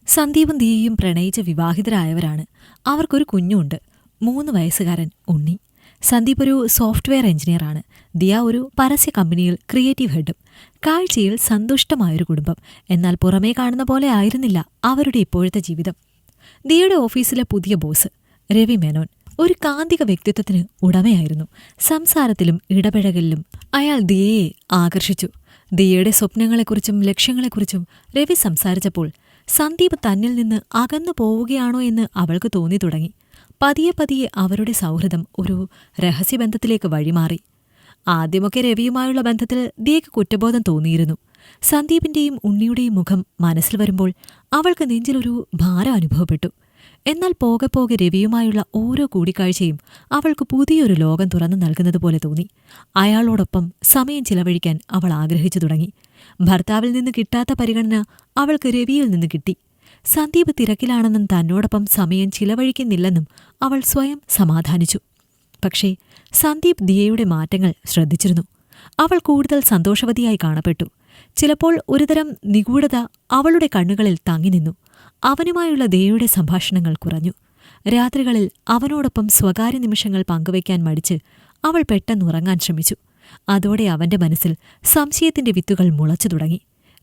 സന്ദീപും ദിയയും പ്രണയിച്ച് വിവാഹിതരായവരാണ്. അവർക്കൊരു കുഞ്ഞുണ്ട്, 3 വയസ്സുകാരൻ ഉണ്ണി. സന്ദീപ് ഒരു സോഫ്റ്റ്വെയർ എഞ്ചിനീയറാണ്. ദിയ ഒരു പരസ്യ കമ്പനിയിൽ ക്രിയേറ്റീവ് ഹെഡും. കാഴ്ചയിൽ സന്തുഷ്ടമായൊരു കുടുംബം. എന്നാൽ പുറമേ കാണുന്ന പോലെ ആയിരുന്നില്ല അവരുടെ ഇപ്പോഴത്തെ ജീവിതം. ദിയയുടെ ഓഫീസിലെ പുതിയ ബോസ് രവി മേനോൻ ഒരു കാന്തിക വ്യക്തിത്വത്തിന് ഉടമയായിരുന്നു. സംസാരത്തിലും ഇടപഴകലിലും അയാൾ ദിയയെ ആകർഷിച്ചു. ദിയയുടെ സ്വപ്നങ്ങളെക്കുറിച്ചും ലക്ഷ്യങ്ങളെക്കുറിച്ചും രവി സംസാരിച്ചപ്പോൾ സന്ദീപ് തന്നിൽ നിന്ന് അകന്നു പോവുകയാണോ എന്ന് അവൾക്ക് തോന്നി തുടങ്ങി. പതിയെ പതിയെ അവരുടെ സൗഹൃദം ഒരു രഹസ്യബന്ധത്തിലേക്ക് വഴിമാറി. ആദ്യമൊക്കെ രവിയുമായുള്ള ബന്ധത്തിൽ ദിയയ്ക്ക് കുറ്റബോധം തോന്നിയിരുന്നു. സന്ദീപിന്റെയും ഉണ്ണിയുടെയും മുഖം മനസ്സിൽ വരുമ്പോൾ അവൾക്ക് നെഞ്ചിലൊരു ഭാരം അനുഭവപ്പെട്ടു. എന്നാൽ പോകെ പോകെ രവിയുമായുള്ള ഓരോ കൂടിക്കാഴ്ചയും അവൾക്ക് പുതിയൊരു ലോകം തുറന്നു നൽകുന്നതുപോലെ തോന്നി. അയാളോടൊപ്പം സമയം ചിലവഴിക്കാൻ അവൾ ആഗ്രഹിച്ചു തുടങ്ങി. ഭർത്താവിൽ നിന്ന് കിട്ടാത്ത പരിഗണന അവൾക്ക് രവിയിൽ നിന്ന് കിട്ടി. സന്ദീപ് തിരക്കിലാണെന്നും തന്നോടൊപ്പം സമയം ചിലവഴിക്കുന്നില്ലെന്നും അവൾ സ്വയം സമാധാനിച്ചു. പക്ഷേ സന്ദീപ് ദിയയുടെ മാറ്റങ്ങൾ ശ്രദ്ധിച്ചിരുന്നു. അവൾ കൂടുതൽ സന്തോഷവതിയായി കാണപ്പെട്ടു. ചിലപ്പോൾ ഒരുതരം നിഗൂഢത അവളുടെ കണ്ണുകളിൽ തങ്ങിനിന്നു. അവനുമായുള്ള ദിയയുടെ സംഭാഷണങ്ങൾ കുറഞ്ഞു. രാത്രികളിൽ അവനോടൊപ്പം സ്വകാര്യ നിമിഷങ്ങൾ പങ്കുവയ്ക്കാൻ മടിച്ച് അവൾ പെട്ടെന്നുറങ്ങാൻ ശ്രമിച്ചു. അതോടെ അവന്റെ മനസ്സിൽ സംശയത്തിന്റെ വിത്തുകൾ മുളച്ചു തുടങ്ങി.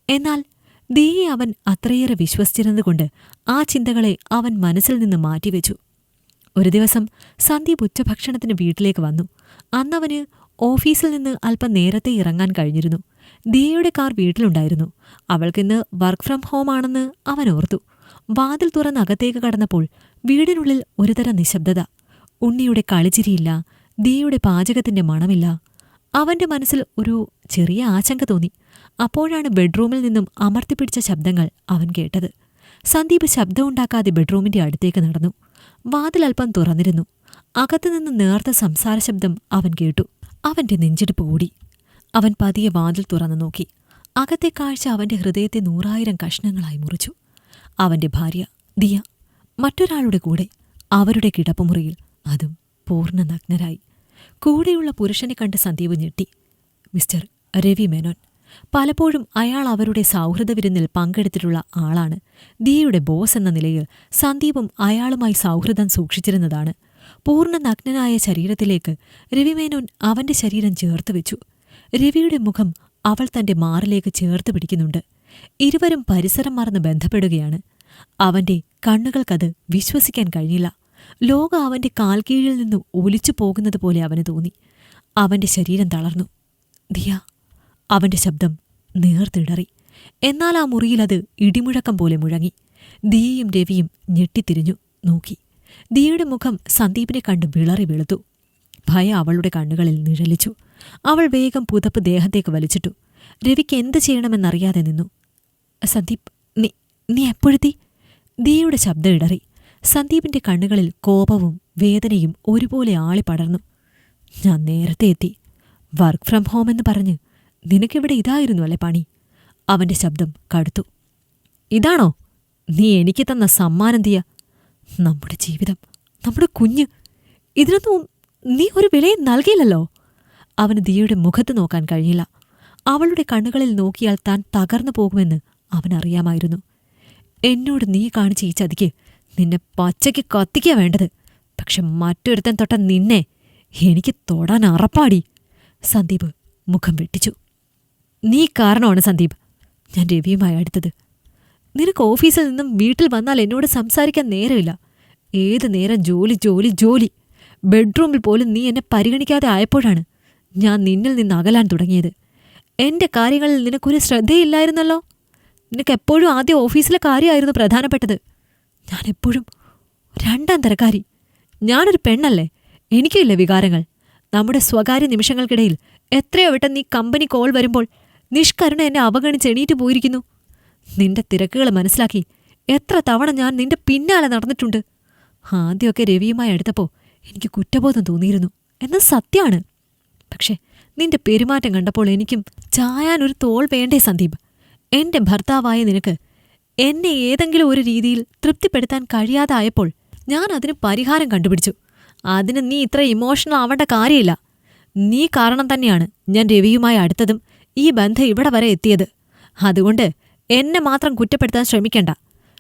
എന്നാൽ ദിയയെ അവൻ അത്രയേറെ വിശ്വസിച്ചിരുന്നതുകൊണ്ട് ആ ചിന്തകളെ അവൻ മനസ്സിൽ നിന്ന് മാറ്റിവെച്ചു. ഒരു ദിവസം സന്ദീപ് ഉച്ചഭക്ഷണത്തിന് വീട്ടിലേക്ക് വന്നു. അന്നവന് ഓഫീസിൽ നിന്ന് അല്പം നേരത്തെ ഇറങ്ങാൻ കഴിഞ്ഞിരുന്നു. ദിയയുടെ കാർ വീട്ടിലുണ്ടായിരുന്നു. അവൾക്കിന്ന് വർക്ക് ഫ്രം ഹോം ആണെന്ന് അവൻ ഓർത്തു. വാതിൽ തുറന്ന് അകത്തേക്ക് കടന്നപ്പോൾ വീടിനുള്ളിൽ ഒരുതരം നിശബ്ദത. ഉണ്ണിയുടെ കളിച്ചിരിയില്ല, ദിയയുടെ പാചകത്തിന്റെ മണമില്ല. അവന്റെ മനസ്സിൽ ഒരു ചെറിയ ആശങ്ക തോന്നി. അപ്പോഴാണ് ബെഡ്റൂമിൽ നിന്നും അമർത്തിപ്പിടിച്ച ശബ്ദങ്ങൾ അവൻ കേട്ടത്. സന്ദീപ് ശബ്ദമുണ്ടാക്കാതെ ബെഡ്റൂമിന്റെ അടുത്തേക്ക് നടന്നു. വാതിൽ അല്പം തുറന്നിരുന്നു. അകത്തുനിന്ന് നേർത്ത സംസാര ശബ്ദം അവൻ കേട്ടു. അവന്റെ നെഞ്ചിടിപ്പ് കൂടി. അവൻ പതിയെ വാതിൽ തുറന്നു നോക്കി. അകത്തെ കാഴ്ച അവന്റെ ഹൃദയത്തെ 100,000 കഷ്ണങ്ങളായി മുറിച്ചു. അവന്റെ ഭാര്യ ദിയ മറ്റൊരാളുടെ കൂടെ അവരുടെ കിടപ്പുമുറിയിൽ, അതും പൂർണ്ണ നഗ്നരായി. കൂടെയുള്ള പുരുഷനെ കണ്ട് സന്ദീപ് ഞെട്ടി. മിസ്റ്റർ രവി മേനോൻ. പലപ്പോഴും അയാൾ അവരുടെ സൗഹൃദ വിരുന്നിൽ പങ്കെടുത്തിട്ടുള്ള ആളാണ്. ദിയയുടെ ബോസ് എന്ന നിലയിൽ സന്ദീപും അയാളുമായി സൗഹൃദം സൂക്ഷിച്ചിരുന്നതാണ്. പൂർണ്ണ നഗ്നനായ ശരീരത്തിലേക്ക് രവിമേനോൻ അവന്റെ ശരീരം ചേർത്ത് വെച്ചു. രവിയുടെ മുഖം അവൾ തന്റെ മാറിലേക്ക് ചേർത്ത് പിടിക്കുന്നുണ്ട്. ഇരുവരും പരിസരം മറന്ന് ബന്ധപ്പെടുകയാണ്. അവന്റെ കണ്ണുകൾക്കത് വിശ്വസിക്കാൻ കഴിഞ്ഞില്ല. ലോകം അവന്റെ കാൽക്കീഴിൽ നിന്ന് ഒലിച്ചു പോകുന്നതുപോലെ അവന് തോന്നി. അവന്റെ ശരീരം തളർന്നു. ദിയ. അവന്റെ ശബ്ദം നേർത്തിടറി. എന്നാൽ ആ മുറിയിലത് ഇടിമുഴക്കം പോലെ മുഴങ്ങി. ദിയയും രവിയും ഞെട്ടിത്തിരിഞ്ഞു നോക്കി. ദിയയുടെ മുഖം സന്ദീപിനെ കണ്ട് വിളറി വെളുത്തു. ഭയം അവളുടെ കണ്ണുകളിൽ നിഴലിച്ചു. അവൾ വേഗം പുതപ്പ് ദേഹത്തേക്ക് വലിച്ചിട്ടു. രവിക്ക് എന്ത് ചെയ്യണമെന്നറിയാതെ നിന്നു. സന്ദീപ്, നീ എപ്പോഴെത്തി? ദിയയുടെ ശബ്ദം ഇടറി. സന്ദീപിന്റെ കണ്ണുകളിൽ കോപവും വേദനയും ഒരുപോലെ ആളിപ്പടർന്നു. ഞാൻ നേരത്തെ എത്തി. വർക്ക് ഫ്രം ഹോം എന്ന് പറഞ്ഞ് നിനക്കിവിടെ ഇതായിരുന്നു അല്ലേ പണി? അവന്റെ ശബ്ദം കടുത്തു. ഇതാണോ നീ എനിക്ക് തന്ന സമ്മാനം ദിയ? നമ്മുടെ ജീവിതം, നമ്മുടെ കുഞ്ഞ്, ഇതിനൊന്നും നീ ഒരു വിലയും നൽകിയില്ലല്ലോ. അവന് ദിയയുടെ മുഖത്ത് നോക്കാൻ കഴിഞ്ഞില്ല. അവളുടെ കണ്ണുകളിൽ നോക്കിയാൽ താൻ തകർന്നു പോകുമെന്ന് അവനറിയാമായിരുന്നു. എന്നോട് നീ കാണിച്ച ഈ ചതിക്ക് നിന്നെ പച്ചയ്ക്ക് കത്തിക്കാ വേണ്ടത്. പക്ഷെ മറ്റൊരുത്തൻ തൊട്ട നിന്നെ എനിക്ക് തൊടാൻ അറപ്പാടി. സന്ദീപ് മുഖം വെട്ടിച്ചു. നീ കാരണമാണ് സന്ദീപ് ഞാൻ രവിയുമായി അടുത്തത്. നിനക്ക് ഓഫീസിൽ നിന്നും വീട്ടിൽ വന്നാൽ എന്നോട് സംസാരിക്കാൻ നേരമില്ല. ഏത് നേരം ജോലി ജോലി ജോലി. ബെഡ്റൂമിൽ പോലും നീ എന്നെ പരിഗണിക്കാതെ ആയപ്പോഴാണ് ഞാൻ നിന്നിൽ നിന്ന് അകലാൻ തുടങ്ങിയത്. എന്റെ കാര്യങ്ങളിൽ നിനക്കൊരു ശ്രദ്ധയില്ലായിരുന്നല്ലോ. നിനക്കെപ്പോഴും ആദ്യം ഓഫീസിലെ കാര്യമായിരുന്നു പ്രധാനപ്പെട്ടത്. ഞാനെപ്പോഴും 2ാം തരക്കാരി. ഞാനൊരു പെണ്ണല്ലേ, എനിക്കില്ല വികാരങ്ങൾ. നമ്മുടെ സ്വകാര്യ നിമിഷങ്ങൾക്കിടയിൽ എത്രയോ വട്ടം നീ കമ്പനി കോൾ വരുമ്പോൾ നിഷ്കരുണ എന്നെ അവഗണിച്ച് എണീറ്റ് പോയിരിക്കുന്നു. നിന്റെ തിരക്കുകൾ മനസ്സിലാക്കി എത്ര തവണ ഞാൻ നിന്റെ പിന്നാലെ നടന്നിട്ടുണ്ട്. ആദ്യമൊക്കെ രവിയുമായി അടുത്തപ്പോൾ എനിക്ക് കുറ്റബോധം തോന്നിയിരുന്നു എന്നത് സത്യമാണ്. പക്ഷെ നിന്റെ പെരുമാറ്റം കണ്ടപ്പോൾ എനിക്കും ചായാനൊരു തോൾ വേണ്ടേ സന്ദീപ്? എന്റെ ഭർത്താവായ നിനക്ക് എന്നെ ഏതെങ്കിലും ഒരു രീതിയിൽ തൃപ്തിപ്പെടുത്താൻ കഴിയാതായപ്പോൾ ഞാൻ അതിന് പരിഹാരം കണ്ടുപിടിച്ചു. അതിന് നീ ഇത്ര ഇമോഷണൽ ആവേണ്ട കാര്യമില്ല. നീ കാരണം തന്നെയാണ് ഞാൻ രവിയുമായി അടുത്തതും ഈ ബന്ധം ഇവിടെ വരെ എത്തിയത്. അതുകൊണ്ട് എന്നെ മാത്രം കുറ്റപ്പെടുത്താൻ ശ്രമിക്കണ്ട.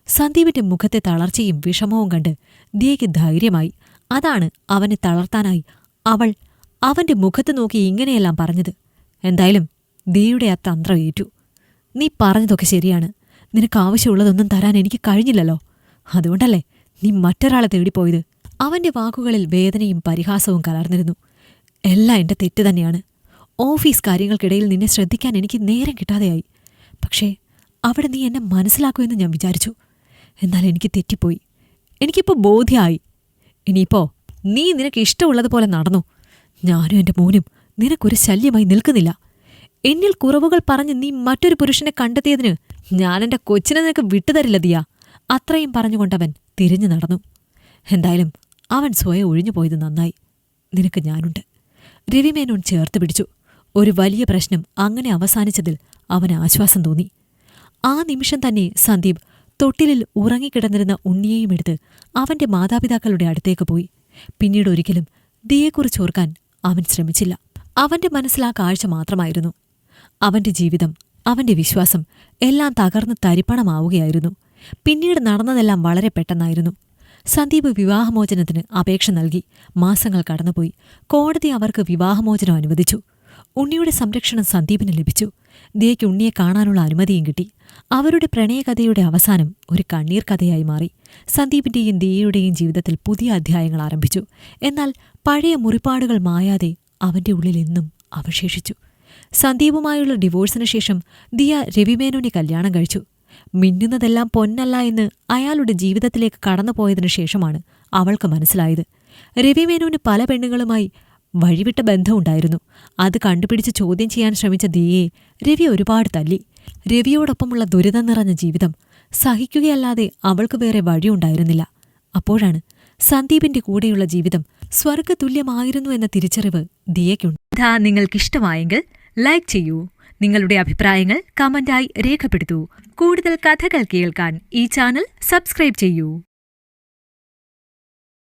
സന്ദീപിന്റെ മുഖത്തെ തളർച്ചയും വിഷമവും കണ്ട് ദിയയ്ക്ക് ധൈര്യമായി. അതാണ് അവനെ തളർത്താനായി അവൾ അവന്റെ മുഖത്ത് നോക്കി ഇങ്ങനെയെല്ലാം പറഞ്ഞത്. എന്തായാലും ദിയയുടെ ആ തന്ത്രം ഏറ്റു. നീ പറഞ്ഞതൊക്കെ ശരിയാണ്. നിനക്കാവശ്യമുള്ളതൊന്നും തരാൻ എനിക്ക് കഴിഞ്ഞില്ലല്ലോ. അതുകൊണ്ടല്ലേ നീ മറ്റൊരാളെ തേടിപ്പോയത്. അവന്റെ വാക്കുകളിൽ വേദനയും പരിഹാസവും കലർന്നിരുന്നു. എല്ലാം എന്റെ തെറ്റ് തന്നെയാണ്. ഓഫീസ് കാര്യങ്ങൾക്കിടയിൽ നിന്നെ ശ്രദ്ധിക്കാൻ എനിക്ക് നേരം കിട്ടാതെയായി. പക്ഷേ അവിടെ നീ എന്നെ മനസ്സിലാക്കുമെന്ന് ഞാൻ വിചാരിച്ചു. എന്നാൽ എനിക്ക് തെറ്റിപ്പോയി. എനിക്കിപ്പോൾ ബോധ്യമായി. ഇനിയിപ്പോ നീ നിനക്ക് ഇഷ്ടമുള്ളതുപോലെ നടന്നു. ഞാനും എൻ്റെ മോനും നിനക്കൊരു ശല്യമായി നിൽക്കുന്നില്ല. എന്നിൽ കുറവുകൾ പറഞ്ഞ് നീ മറ്റൊരു പുരുഷനെ കണ്ടെത്തിയതിന് ഞാനെൻ്റെ കൊച്ചിനെ നിനക്ക് വിട്ടുതരില്ല ദിയ. അത്രയും പറഞ്ഞുകൊണ്ടവൻ തിരിഞ്ഞു നടന്നു. എന്തായാലും അവൻ സ്വയം ഒഴിഞ്ഞുപോയത് നന്നായി. നിനക്ക് ഞാനുണ്ട്. രവിമേനോൻ ചേർത്ത് പിടിച്ചു. ഒരു വലിയ പ്രശ്നം അങ്ങനെ അവസാനിച്ചതിൽ അവന് ആശ്വാസം തോന്നി. ആ നിമിഷം തന്നെ സന്ദീപ് തൊട്ടിലിൽ ഉറങ്ങിക്കിടന്നിരുന്ന ഉണ്ണിയെയും എടുത്ത് അവന്റെ മാതാപിതാക്കളുടെ അടുത്തേക്ക് പോയി. പിന്നീട് ഒരിക്കലും ദിയെക്കുറിച്ചോർക്കാൻ അവൻ ശ്രമിച്ചില്ല. അവന്റെ മനസ്സിൽ ആ കാഴ്ച മാത്രമായിരുന്നു. അവന്റെ ജീവിതം, അവന്റെ വിശ്വാസം എല്ലാം തകർന്ന് തരിപ്പണമാവുകയായിരുന്നു. പിന്നീട് നടന്നതെല്ലാം വളരെ പെട്ടെന്നായിരുന്നു. സന്ദീപ് വിവാഹമോചനത്തിന് അപേക്ഷ നൽകി. മാസങ്ങൾ കടന്നുപോയി. കോടതി അവർക്ക് വിവാഹമോചനം അനുവദിച്ചു. ഉണ്ണിയുടെ സംരക്ഷണം സന്ദീപിന് ലഭിച്ചു. ദിയയ്ക്ക് ഉണ്ണിയെ കാണാനുള്ള അനുമതിയും കിട്ടി. അവരുടെ പ്രണയകഥയുടെ അവസാനം ഒരു കണ്ണീർ കഥയായി മാറി. സന്ദീപിന്റെയും ദിയയുടെയും ജീവിതത്തിൽ പുതിയ അധ്യായങ്ങൾ ആരംഭിച്ചു. എന്നാൽ പഴയ മുറിപ്പാടുകൾ മായാതെ അവന്റെ ഉള്ളിൽ എന്നും അവശേഷിച്ചു. സന്ദീപുമായുള്ള ഡിവോഴ്സിന് ശേഷം ദിയ രവിമേനോനെ കല്യാണം കഴിച്ചു. മിന്നുന്നതെല്ലാം പൊന്നല്ല എന്ന് അയാളുടെ ജീവിതത്തിലേക്ക് കടന്നുപോയതിനു ശേഷമാണ് അവൾക്ക് മനസ്സിലായത്. രവിമേനോന് പല പെണ്ണുങ്ങളുമായി വഴിവിട്ട ബന്ധമുണ്ടായിരുന്നു. അത് കണ്ടുപിടിച്ച് ചോദ്യം ചെയ്യാൻ ശ്രമിച്ച ദിയയെ രവി ഒരുപാട് തല്ലി. രവിയോടൊപ്പമുള്ള ദുരിതം നിറഞ്ഞ ജീവിതം സഹിക്കുകയല്ലാതെ അവൾക്ക് വേറെ വഴിയുണ്ടായിരുന്നില്ല. അപ്പോഴാണ് സന്ദീപിന്റെ കൂടെയുള്ള ജീവിതം സ്വർഗതുല്യമായിരുന്നു എന്ന തിരിച്ചറിവ് ദിയയ്ക്കുണ്ട്. കഥ നിങ്ങൾക്കിഷ്ടമായെങ്കിൽ ലൈക്ക് ചെയ്യൂ. നിങ്ങളുടെ അഭിപ്രായങ്ങൾ കമന്റായി രേഖപ്പെടുത്തൂ. കൂടുതൽ കഥകൾ കേൾക്കാൻ ഈ ചാനൽ സബ്സ്ക്രൈബ് ചെയ്യൂ.